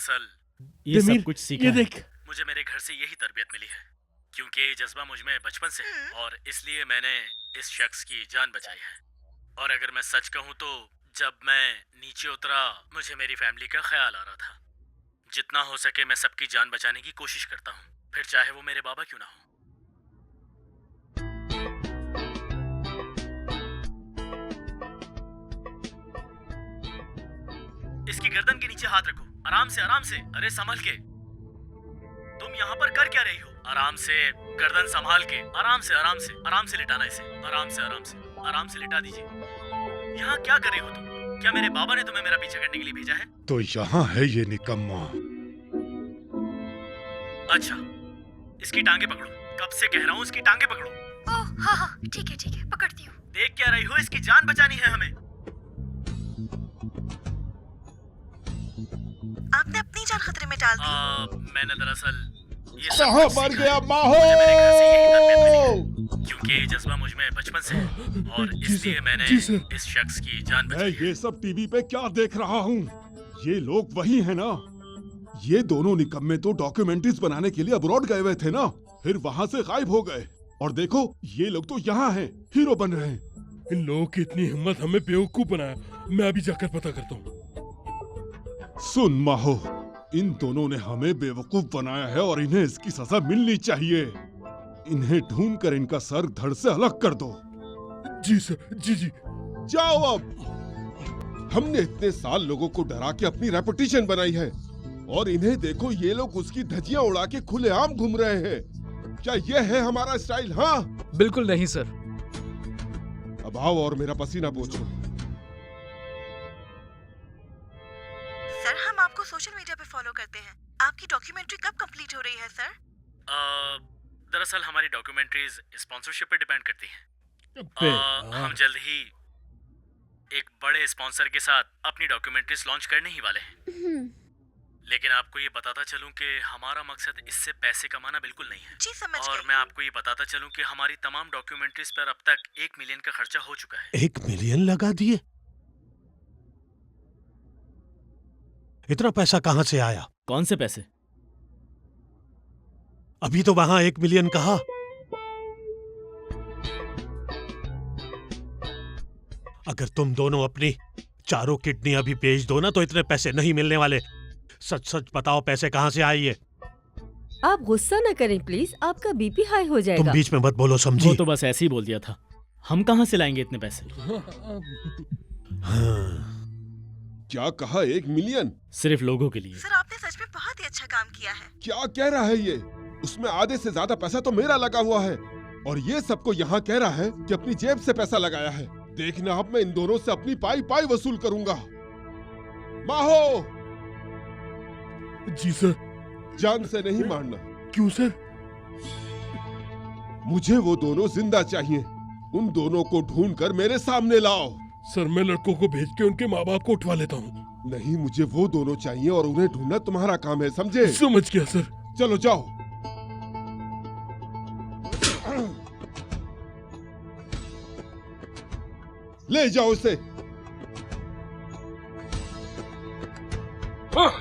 दरअसल ये सब कुछ सीखा ये है। देख। मुझे मेरे घर से यही तरबियत मिली है, क्योंकि ये जज्बा मुझ में बचपन से है और इसलिए मैंने इस शख्स की जान बचाई है। और अगर मैं सच कहूँ तो जब मैं नीचे उतरा मुझे मेरी फैमिली का ख्याल आ रहा था। जितना हो सके मैं सबकी जान बचाने की कोशिश करता हूँ, फिर चाहे वो मेरे बाबा क्यों ना हो। इसकी गर्दन के नीचे हाथ रखो, आराम से आराम से। अरे संभल के। तुम यहाँ पर कर क्या रही हो? आराम से, गर्दन संभाल के, आराम से आराम से। आराम से लिटाना इसे, आराम से आराम से। आराम से लिटा दीजिए। यहाँ क्या कर रही हो तुम? क्या मेरे बाबा ने तुम्हें मेरा पीछा करने के लिए भेजा है? तो यहाँ है ये निकम्मा। अच्छा, इसकी टांगे पकड़ो। कब से कह रहा हूँ इसकी टांगे पकड़ो। ओह हाँ हाँ ठीक है पकड़ती हूँ। देख क्या रही हो? इसकी जान बचानी है हमें। आपने अपनी जान खतरे में डाल दी। मैंने दरअसल ये सब कहाँ कुछ मर सीखा गया है। माहो? मुझे मेरे घर से यही तरबियत मिली है, क्योंकि ये जज्बा मुझ में बचपन से है और जी इसलिए सर, मैंने जी सर। इस शख्स की जान मैं बचाई है। ये सब टीवी पे क्या देख रहा हूँ? ये लोग वही हैं ना? ये दोनों निकम्मे तो डॉक्यूमेंट्रीज बनाने के लिए अब्रॉड गए हुए थे ना, फिर वहाँ से गायब हो गए। और देखो ये लोग तो यहाँ हैं, हीरो बन रहे हैं। इन लोगों की इतनी हिम्मत हमें बेवकूफ बनाया। मैं अभी जाकर पता करता हूँ। सुन माहो, इन दोनों ने हमें बेवकूफ बनाया है और इन्हें इसकी सजा मिलनी चाहिए। इन्हें ढूंढकर इनका सर धड़ से अलग कर दो। जी सर, जी जी। जाओ अब। हमने इतने साल लोगों को डरा के अपनी रेपुटेशन बनाई है और इन्हें देखो, ये लोग उसकी धज्जियां उड़ा के खुलेआम घूम रहे हैं। क्या ये है हमारा स्टाइल? हाँ बिल्कुल नहीं सर। अब आओ और मेरा पसीना पोंछो। सर हम आपको सोशल मीडिया पे फॉलो करते हैं। आपकी डॉक्यूमेंट्री कब कंप्लीट हो रही है सर? दरअसल हमारी डॉक्यूमेंट्रीज स्पॉन्सरशिप पे डिपेंड करती हैं। अबे हम जल्द ही एक बड़े स्पॉन्सर के साथ अपनी डॉक्यूमेंट्रीज लॉन्च करने ही वाले हैं। लेकिन आपको ये बताता चलूं कि हमारा मकसद इससे पैसे कमाना बिल्कुल नहीं है। जी समझ और गई। मैं आपको ये बताता चलूं कि हमारी तमाम डॉक्यूमेंट्रीज पर अब तक 1 मिलियन का खर्चा हो चुका है। 1 मिलियन लगा दिए? इतना पैसा कहाँ से आया? कौन से पैसे? अभी तो वहां 1 मिलियन कहा। अगर तुम दोनों अपनी चारों किडनी अभी बेच दो ना तो इतने पैसे नहीं मिलने वाले। सच सच बताओ पैसे कहाँ से आए ये? आप गुस्सा न करें प्लीज, आपका बीपी हाई हो तुम जाएगा। बीच में मत बोलो, समझी? वो तो बस ऐसे ही बोल दिया था। हम कहाँ से लाएंगे इतने पैसे? हाँ। क्या कहा? 1 मिलियन? सिर्फ लोगों के लिए। सर आपने सच में बहुत ही अच्छा काम किया है। क्या कह रहा है ये? उसमें आधे से ज्यादा पैसा तो मेरा लगा हुआ है और ये सबको यहाँ कह रहा है कि अपनी जेब से पैसा लगाया है। देखना अब मैं इन दोनों से अपनी पाई पाई वसूल करूंगा। माहो, जी सर। जान से नहीं मारना। क्यों सर? मुझे वो दोनों जिंदा चाहिए। उन दोनों को ढूंढकर मेरे सामने लाओ। सर मैं लड़कों को भेज के उनके माँ बाप को उठवा लेता हूँ। नहीं, मुझे वो दोनों चाहिए और उन्हें ढूंढना तुम्हारा काम है, समझे? समझ गया सर। चलो जाओ। ले जाओ उसे। हाँ।